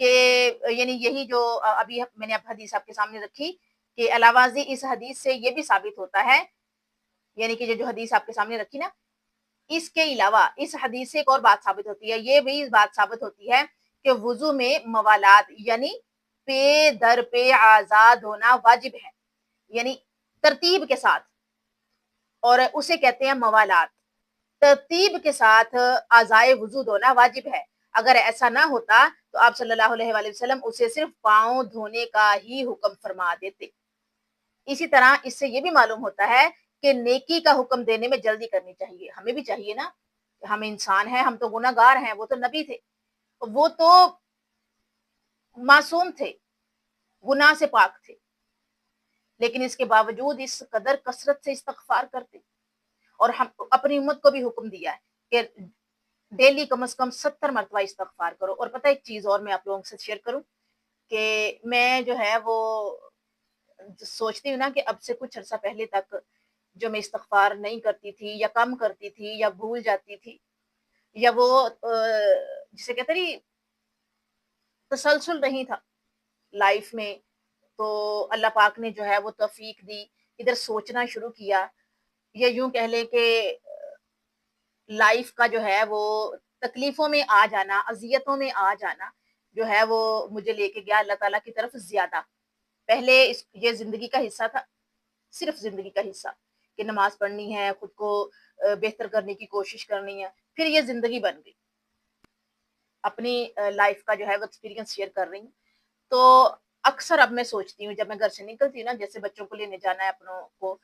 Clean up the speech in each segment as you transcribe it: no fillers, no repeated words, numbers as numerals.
کہ یعنی یہی جو ابھی میں نے اب حدیث آپ کے سامنے رکھی کہ علاوہ ازیں اس حدیث سے یہ بھی ثابت ہوتا ہے، یعنی کہ جو حدیث آپ کے سامنے رکھی نا، اس کے علاوہ اس حدیث سے ایک اور بات ثابت ہوتی ہے، یہ بھی بات ثابت ہوتی ہے کہ وضو میں موالات یعنی پے در پہ آزاد ہونا واجب ہے، یعنی ترتیب کے ساتھ، اور اسے کہتے ہیں موالات۔ ترتیب کے ساتھ اعضائے وضو دھونا واجب ہے۔ اگر ایسا نہ ہوتا تو آپ صلی اللہ علیہ وآلہ وسلم اسے صرف پاؤں دھونے کا ہی حکم فرما دیتے۔ اسی طرح اس سے یہ بھی معلوم ہوتا ہے کہ نیکی کا حکم دینے میں جلدی کرنی چاہیے، ہمیں بھی چاہیے نا، ہم انسان ہیں، ہم تو گناہ گار ہیں، وہ تو نبی تھے، وہ تو معصوم تھے، گناہ سے پاک تھے، لیکن اس کے باوجود اس قدر کثرت سے استغفار کرتے، اور ہم اپنی امت کو بھی حکم دیا ہے کہ ڈیلی کم از کم 70 مرتبہ استغفار کرو۔ اور پتہ ایک چیز اور میں آپ لوگوں سے شیئر کروں کہ میں جو ہے وہ سوچتی ہوں نا کہ اب سے کچھ عرصہ پہلے تک جو میں استغفار نہیں کرتی تھی یا کم کرتی تھی یا بھول جاتی تھی، یا وہ جسے کہتے نہیں تسلسل نہیں تھا لائف میں، تو اللہ پاک نے جو ہے وہ توفیق دی، ادھر سوچنا شروع کیا، یا یوں کہہ لیں کہ لائف کا جو ہے وہ تکلیفوں میں آ جانا، اذیتوں میں آ جانا جو ہے وہ مجھے لے کے گیا اللہ تعالیٰ کی طرف زیادہ۔ پہلے یہ زندگی کا حصہ تھا، صرف زندگی کا حصہ کہ نماز پڑھنی ہے، خود کو بہتر کرنے کی کوشش کرنی ہے، پھر یہ زندگی بن گئی۔ اپنی لائف کا جو ہے وہ ایکسپیرینس شیئر کر رہی ہوں، تو اکثر اب میں سوچتی ہوں جب میں گھر سے نکلتی ہوں نا، جیسے بچوں کو لینے جانا ہے اپنوں کو،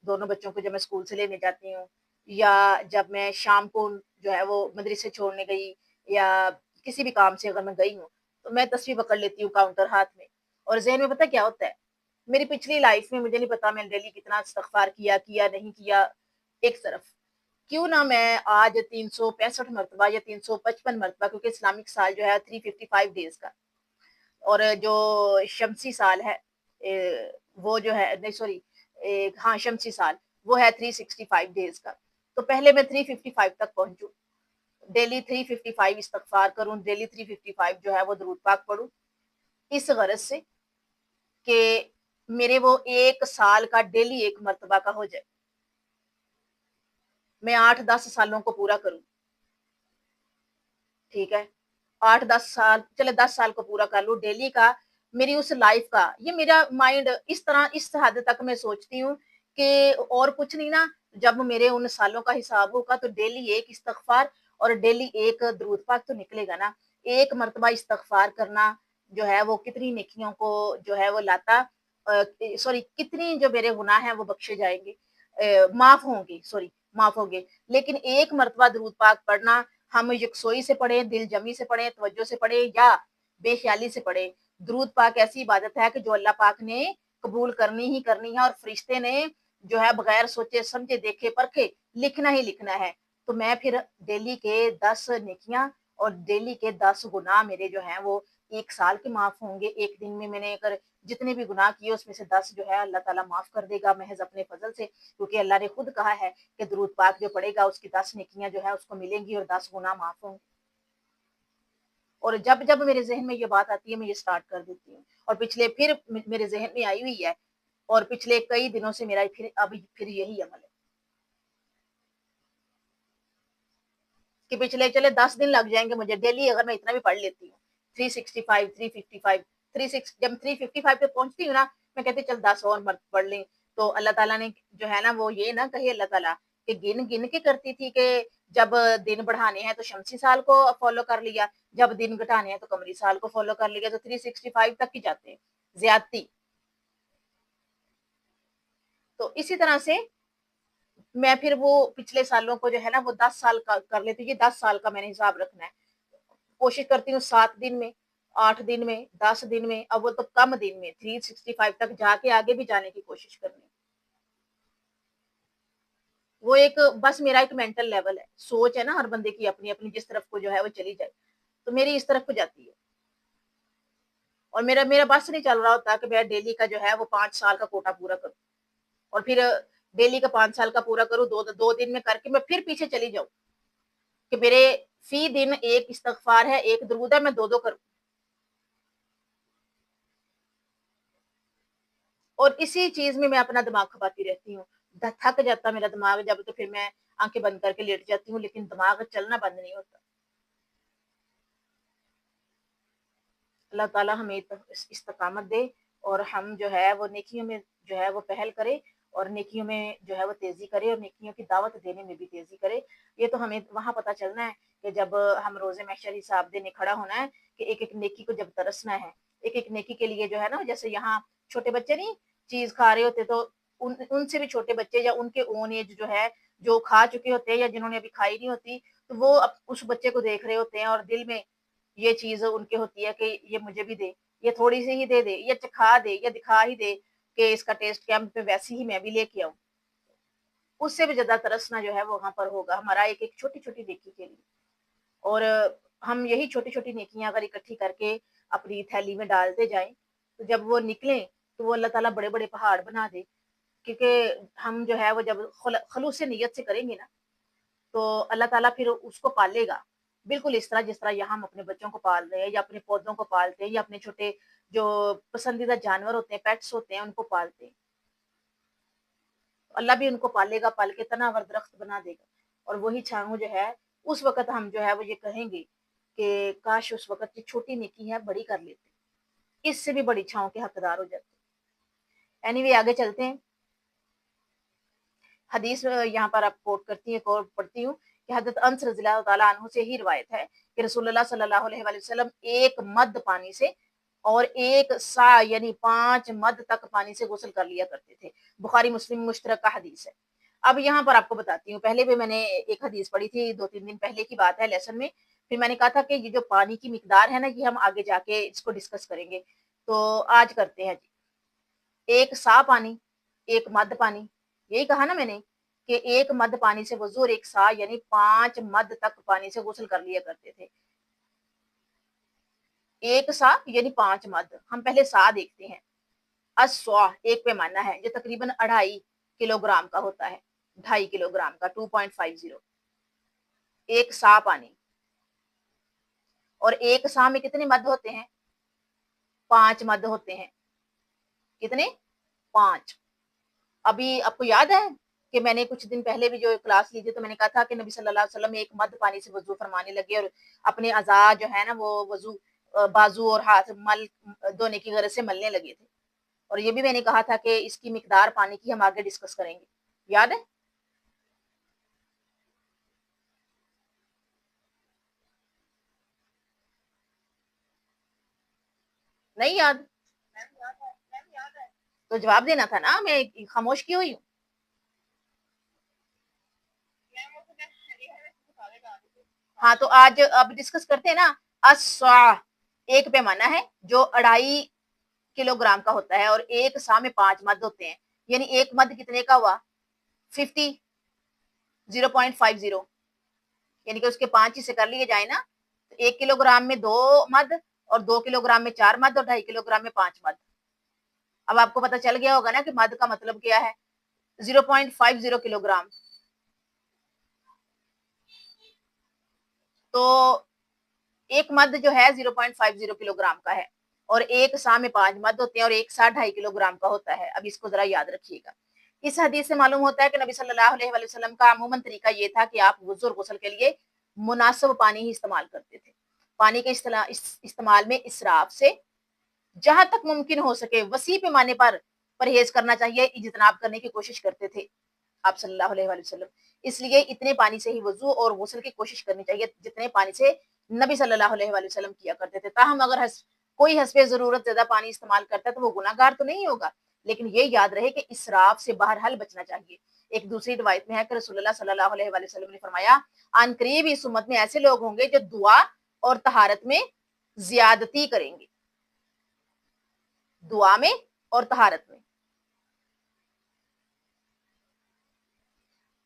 دونوں بچوں کو جب میں اسکول سے لینے جاتی ہوں، یا جب میں شام کو جو ہے وہ مدرسے چھوڑنے گئی، یا کسی بھی کام سے اگر میں گئی ہوں، تو میں تصویر پکڑ لیتی ہوں کاؤنٹر ہاتھ میں، اور ذہن میں پتہ کیا ہوتا ہے، میری پچھلی لائف میں مجھے نہیں پتا میں نے ڈیلی کتنا استغفار کیا نہیں کیا، ایک طرف کیوں نہ میں آج 365 مرتبہ یا 355 مرتبہ، کیونکہ اسلامک سال جو ہے 355 ڈیز کا، اور جو شمسی سال ہے وہ جو ہے نہیں سوری ہاں شمسی سال وہ ہے 365 ڈیز کا، تو پہلے میں 355 تک پہنچوں، ڈیلی 355 استغفار کروں، ڈیلی 355 جو ہے وہ درود پاک پڑھوں، اس غرض سے کہ میرے وہ ایک سال کا ڈیلی ایک مرتبہ کا ہو جائے، میں 8-10 سالوں کو پورا کروں، ٹھیک ہے، 8-10 سال چلے 10 سال کو پورا کر لوں ڈیلی کا، میری اس لائف کا، یہ میرا مائنڈ اس طرح اس حد تک میں سوچتی ہوں کہ اور کچھ نہیں نا، جب میرے ان سالوں کا حساب ہوگا تو ڈیلی ایک استغفار اور ڈیلی ایک درود پاک تو نکلے گا نا، ایک مرتبہ استغفار کرنا جو ہے وہ کتنی نیکیوں کو جو ہے وہ لاتا، سوری کتنی جو میرے گناہ ہیں وہ بخشے جائیں گے، معاف ہوں گے، سوری معاف ہوں گے، لیکن ایک مرتبہ درود پاک پڑھنا، ہم یکسوئی سے پڑھیں، دل جمی سے پڑھیں، توجہ سے پڑھیں یا بے خیالی سے پڑھیں، درود پاک ایسی عبادت ہے کہ جو اللہ پاک نے قبول کرنی ہی کرنی ہے، اور فرشتے نے جو ہے بغیر سوچے سمجھے دیکھے پرکھے لکھنا ہی لکھنا ہے۔ تو میں پھر ڈیلی کے 10 نیکیاں اور ڈیلی کے 10 گناہ میرے جو ہیں وہ ایک سال کے معاف ہوں گے، ایک دن میں نے اگر جتنے بھی گناہ کیے اس میں سے 10 جو ہے اللہ تعالیٰ معاف کر دے گا محض اپنے فضل سے، کیونکہ اللہ نے خود کہا ہے کہ درود پاک جو پڑھے گا اس کی 10 نیکیاں جو ہے اس کو ملیں گی اور 10 گناہ معاف ہوں گے۔ اور جب جب میرے ذہن میں یہ بات آتی ہے میں یہ سٹارٹ کر دیتی ہوں، اور پچھلے پھر میرے ذہن میں آئی ہوئی ہے، اور پچھلے کئی دنوں سے میرا پھر یہی عمل ہے کہ پچھلے چلے 10 دن لگ جائیں گے مجھے ڈیلی، اگر میں اتنا بھی پڑھ لیتی ہوں 365 355 36 جب 355 پہ پہنچتی ہوں نا، میں کہتی چل 10 اور مرت پڑھ لیں، تو اللہ تعالیٰ نے جو ہے نا وہ یہ نہ کہے اللہ تعالیٰ کہ گن گن کے کرتی تھی کہ جب دن بڑھانے ہیں تو شمسی سال کو فالو کر لیا، جب دن گھٹانے ہیں تو قمری سال کو فالو کر لیا، تو 365 تک ہی جاتے ہیں زیادتی۔ تو اسی طرح سے میں پھر وہ پچھلے سالوں کو جو ہے نا وہ 10 سال کا کر لیتی ہوں، یہ 10 سال کا میں نے حساب رکھنا ہے، کوشش کرتی ہوں 7 دن میں، 8 دن میں، 10 دن میں، اب وہ تو کم دن میں 365 تک جا کے آگے بھی جانے کی کوشش کرنی ہے۔ وہ ایک بس میرا ایک مینٹل لیول ہے، سوچ ہے نا ہر بندے کی اپنی اپنی جس طرف کو جو ہے وہ چلی جائے، تو میری اس طرف کو جاتی ہے، اور میرا بس نہیں چل رہا ہوتا کہ میں ڈیلی کا جو ہے وہ 5 سال کا کوٹا پورا کروں، اور پھر ڈیلی کا 5 سال کا پورا کروں، دو دن میں کر کے میں پھر پیچھے چلی جاؤں کہ میرے فی دن ایک استغفار ہے، ایک درود ہے، میں دو کروں، اور اسی چیز میں اپنا دماغ کھپاتی رہتی ہوں. تھک جاتا میرا دماغ جب تو پھر میں آنکھیں بند کر کے لیٹ جاتی ہوں, لیکن دماغ چلنا بند نہیں ہوتا. اللہ تعالیٰ ہمیں استقامت دے اور ہم جو ہے وہ نیکیوں میں جو ہے وہ پہل کرے اور نیکیوں میں جو ہے وہ تیزی کرے اور نیکیوں کی دعوت دینے میں بھی تیزی کرے. یہ تو ہمیں وہاں پتہ چلنا ہے کہ جب ہم روز محشر حساب دینے کھڑا ہونا ہے کہ ایک ایک نیکی کو جب ترسنا ہے, ایک ایک نیکی کے لیے جو ہے نا, جیسے یہاں چھوٹے بچے نہیں چیز کھا رہے ہوتے تو ان سے بھی چھوٹے بچے یا ان کے اون ایج جو ہے جو کھا چکے ہوتے ہیں یا جنہوں نے ابھی کھائی نہیں ہوتی, تو وہ اس بچے کو دیکھ رہے ہوتے ہیں اور دل میں یہ چیز ان کے ہوتی ہے کہ یہ مجھے بھی دے, یہ تھوڑی سی ہی دے دے, یا چکھا دے یا دکھا ہی دے کہ اس کا ٹیسٹ کیا پہ ویسی ہی میں بھی لے کے آؤں. اس سے بھی زیادہ ترسنا جو ہے وہ وہاں پر ہوگا ہمارا ایک ایک چھوٹی چھوٹی نیکی کے لیے. اور ہم یہی چھوٹی چھوٹی نیکیاں اگر اکٹھی کر کے اپنی تھیلی میں ڈالتے جائیں تو جب وہ نکلیں تو وہ اللہ تعالیٰ بڑے بڑے پہاڑ بنا دے. کیونکہ ہم جو ہے وہ جب خلوص نیت سے کریں گے نا تو اللہ تعالیٰ پھر اس کو پالے گا, بالکل اس طرح جس طرح یہاں ہم اپنے بچوں کو پال رہے ہیں یا اپنے پودوں کو پالتے ہیں یا اپنے چھوٹے جو پسندیدہ جانور ہوتے ہیں, پیٹس ہوتے ہیں, ان کو پالتے ہیں. اللہ بھی ان کو پالے گا, پال کے تناور درخت بنا دے گا. اور وہی چھاؤں جو ہے اس وقت ہم جو ہے وہ یہ کہیں گے کہ کاش اس وقت کی چھوٹی نیکی ہے بڑی کر لیتے, اس سے بھی بڑی چھاؤں کے حقدار ہو جاتے. اینی آگے چلتے ہیں. حدیث یہاں پر آپ کوٹ کرتی ہیں اور پڑھتی ہوں کہ حضرت انس رضی اللہ تعالیٰ عنہ سے ہی روایت ہے کہ رسول اللہ صلی اللہ علیہ وآلہ وسلم ایک مد پانی سے اور ایک سا یعنی 5 مد تک پانی سے غسل کر لیا کرتے تھے. بخاری مسلم مشترکہ حدیث ہے. اب یہاں پر آپ کو بتاتی ہوں, پہلے بھی میں نے ایک حدیث پڑھی تھی 2-3 دن پہلے کی بات ہے لیسن میں, پھر میں نے کہا تھا کہ یہ جو پانی کی مقدار ہے نا یہ ہم آگے جا کے اس کو ڈسکس کریں گے. تو آج کرتے ہیں جی. ایک سا پانی, ایک مد پانی, یہی کہا نا میں نے کہ ایک مد پانی سے وضو اور ایک سا یعنی 5 مد تک پانی سے غسل کر لیا کرتے تھے. ایک سا یعنی 5 مد. ہم پہلے سا دیکھتے ہیں. اسوا ایک پیمانہ ہے جو تقریباً 2.5 کلو گرام کا ہوتا ہے, 2.5 کلو گرام کا 2.50. ایک سا پانی اور ایک سا میں کتنے مد ہوتے ہیں؟ 5 مد ہوتے ہیں. کتنے؟ 5. ابھی آپ کو یاد ہے کہ میں نے کچھ دن پہلے بھی جو کلاس لی تھی تو میں نے کہا تھا کہ نبی صلی اللہ علیہ وسلم ایک مد پانی سے وضو فرمانے لگے اور اپنے اعضاء جو ہے نا وہ وضو بازو اور ہاتھ مل دھونے کی غرض سے ملنے لگے تھے. اور یہ بھی میں نے کہا تھا کہ اس کی مقدار پانی کی ہم آگے ڈسکس کریں گے. یاد ہے؟ نہیں یاد؟ تو جواب دینا تھا نا, میں خاموش کی ہوئی ہوں. ہاں تو آج اب ڈسکس کرتے ہیں نا. اسوا ایک پیمانہ ہے جو 2.5 کلو گرام کا ہوتا ہے اور ایک سا میں 5 مد ہوتے ہیں. یعنی ایک مد کتنے کا ہوا؟ 50, 0.50. یعنی کہ اس کے 5 حصے کر لیے جائیں نا تو 1 کلو گرام میں 2 مد اور 2 کلو گرام میں 4 مد اور 2.5 کلو گرام میں 5 مد. اب آپ کو پتہ چل گیا ہوگا نا کہ مد کا مطلب کیا ہے. 0.50 کلو گرام. تو ایک مد جو ہے 0.50 کلو گرام کا ہے اور ایک سا میں 5 مد ہوتے ہیں اور ایک سا 2.5 کلو گرام کا ہوتا ہے. اب اس کو ذرا یاد رکھیے گا. اس حدیث سے معلوم ہوتا ہے کہ نبی صلی اللہ علیہ وآلہ وسلم کا عموماً طریقہ یہ تھا کہ آپ وضو اور غسل کے لیے مناسب پانی ہی استعمال کرتے تھے. پانی کے استعمال میں اسراف سے جہاں تک ممکن ہو سکے وسیع پیمانے پر پرہیز کرنا چاہیے, اجتناب کرنے کی کوشش کرتے تھے آپ صلی اللہ علیہ وآلہ وسلم. اس لیے اتنے پانی سے ہی وضو اور غسل کی کوشش کرنی چاہیے جتنے پانی سے نبی صلی اللہ علیہ وآلہ وسلم کیا کرتے تھے. تاہم اگر کوئی حسب ضرورت زیادہ پانی استعمال کرتا ہے تو وہ گناہگار تو نہیں ہوگا, لیکن یہ یاد رہے کہ اسراف سے بہرحال بچنا چاہیے. ایک دوسری روایت میں ہے کہ رسول اللہ صلی اللہ علیہ وآلہ وسلم نے فرمایا ان قریب اس امت میں ایسے لوگ ہوں گے جو دعا اور طہارت میں زیادتی کریں گے. دعا میں اور طہارت میں.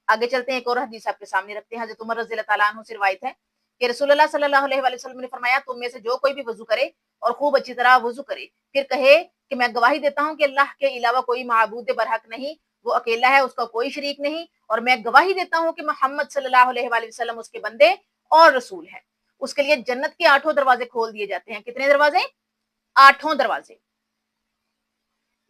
آگے چلتے ہیں, ایک اور حدیث آپ کے سامنے رکھتے ہیں. حضرت عمر رضی اللہ تعالیٰ عنہ سے روایت ہے کہ رسول اللہ صلی اللہ علیہ وآلہ وسلم نے فرمایا تم میں سے جو کوئی بھی وضو کرے اور خوب اچھی طرح وضو کرے پھر کہے کہ میں گواہی دیتا ہوں کہ اللہ کے علاوہ کوئی معبود برحق نہیں, وہ اکیلا ہے, اس کا کوئی شریک نہیں, اور میں گواہی دیتا ہوں کہ محمد صلی اللہ علیہ وآلہ وسلم اس کے بندے اور رسول ہیں. اس کے لیے جنت کے 8 دروازے کھول دیے جاتے ہیں. کتنے دروازے؟ 8 دروازے.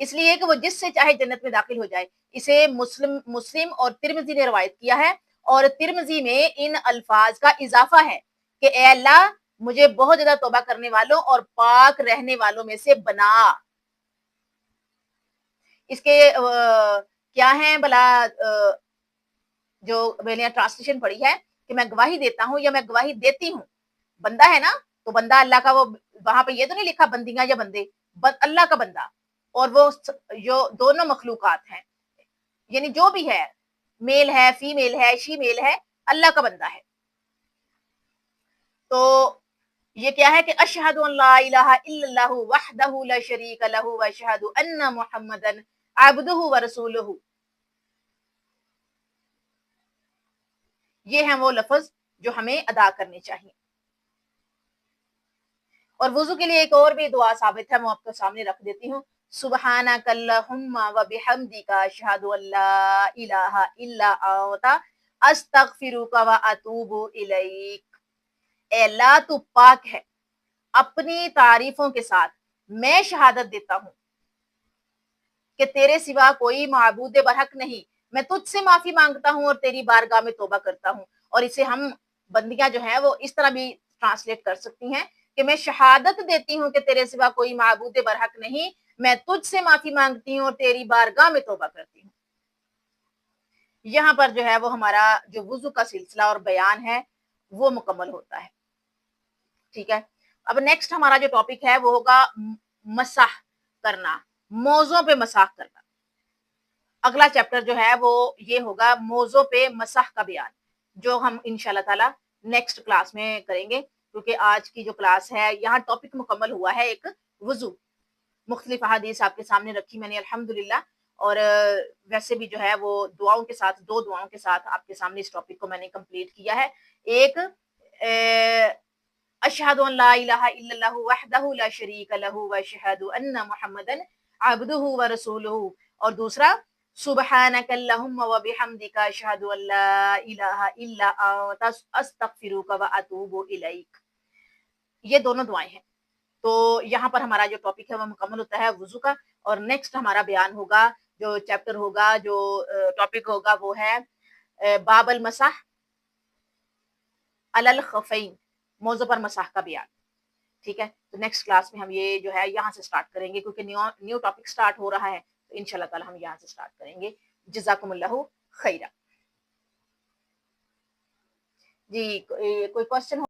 اس لیے کہ وہ جس سے چاہے جنت میں داخل ہو جائے. اسے مسلم اور ترمذی نے روایت کیا ہے، اور ترمذی میں ان الفاظ کا اضافہ ہے کہ اے اللہ مجھے بہت زیادہ توبہ کرنے والوں اور پاک رہنے والوں میں سے بنا. اس کے کیا ہیں بلا جو میں نے ٹرانسلیشن پڑھی ہے کہ میں گواہی دیتا ہوں یا میں گواہی دیتی ہوں. بندہ ہے نا، تو بندہ اللہ کا، وہ وہاں پہ یہ تو نہیں لکھا بندیاں یا بندے، اللہ کا بندہ، اور وہ جو دونوں مخلوقات ہیں، یعنی جو بھی ہے، میل ہے، فیمیل ہے، شی میل ہے، اللہ کا بندہ ہے. تو یہ کیا ہے کہ اشہد ان لا الہ الا اللہ وحدہ لا شریک لہ واشہد ان محمدا عبدہ ورسولہ. یہ ہیں وہ لفظ جو ہمیں ادا کرنے چاہیے. اور وضو کے لیے ایک اور بھی دعا ثابت ہے، میں آپ کے سامنے رکھ دیتی ہوں. سبحانک اللہم و بحمدک اشہد ان لا الہ الا انت استغفرک و اتوب الیک. اے اللہ تو پاک ہے، اپنی تعریفوں کے ساتھ میں شہادت دیتا ہوں کہ تیرے سوا کوئی معبود برحق نہیں. میں تجھ سے معافی مانگتا ہوں اور تیری بارگاہ میں توبہ کرتا ہوں. اور اسے ہم بندیاں جو ہیں وہ اس طرح بھی ٹرانسلیٹ کر سکتی ہیں کہ میں شہادت دیتی ہوں کہ تیرے سوا کوئی معبود برحق نہیں، میں تجھ سے معافی مانگتی ہوں اور تیری بارگاہ میں توبہ کرتی ہوں. یہاں پر جو ہے وہ ہمارا جو وضو کا سلسلہ اور بیان ہے وہ مکمل ہوتا ہے. ٹھیک ہے. اب نیکسٹ ہمارا جو ٹاپک ہے وہ ہوگا مسح کرنا، موضوع پہ مسح کرنا. اگلا چیپٹر جو ہے وہ یہ ہوگا موضوع پہ مسح کا بیان، جو ہم انشاءاللہ تعالی نیکسٹ کلاس میں کریں گے. کیونکہ آج کی جو کلاس ہے یہاں ٹاپک مکمل ہوا ہے ایک وضو. مختلف احادیث آپ کے سامنے رکھی میں نے الحمدللہ، اور ویسے بھی جو ہے وہ دعاؤں کے ساتھ، 2 دعاؤں کے ساتھ آپ کے سامنے اس ٹاپک کو میں نے کمپلیٹ کیا ہے. ایک اشہد ان لا الہ الا اللہ وحدہ لا شریک لہ واشہد ان محمدا عبدہ ورسولہ، اور دوسرا سبحانک اللہم و بحمدک اشہد ان لا الہ الا انت استغفرک و اتوب الیک. یہ دونوں دعائیں ہیں. تو یہاں پر ہمارا جو ٹاپک ہے وہ مکمل ہوتا ہے وضو کا. اور نیکسٹ ہمارا بیان ہوگا، جو چیپٹر ہوگا، جو ٹاپک ہوگا وہ ہے باب المسح علی الخفین، موضوع پر مسح کا بیان. ٹھیک ہے. تو نیکسٹ کلاس میں ہم یہ جو ہے یہاں سے سٹارٹ کریں گے، کیونکہ نیو ٹاپک سٹارٹ ہو رہا ہے، تو انشاءاللہ تعالی ہم یہاں سے سٹارٹ کریں گے. جزاکم اللہ خیرہ. جی کوئی کوشچن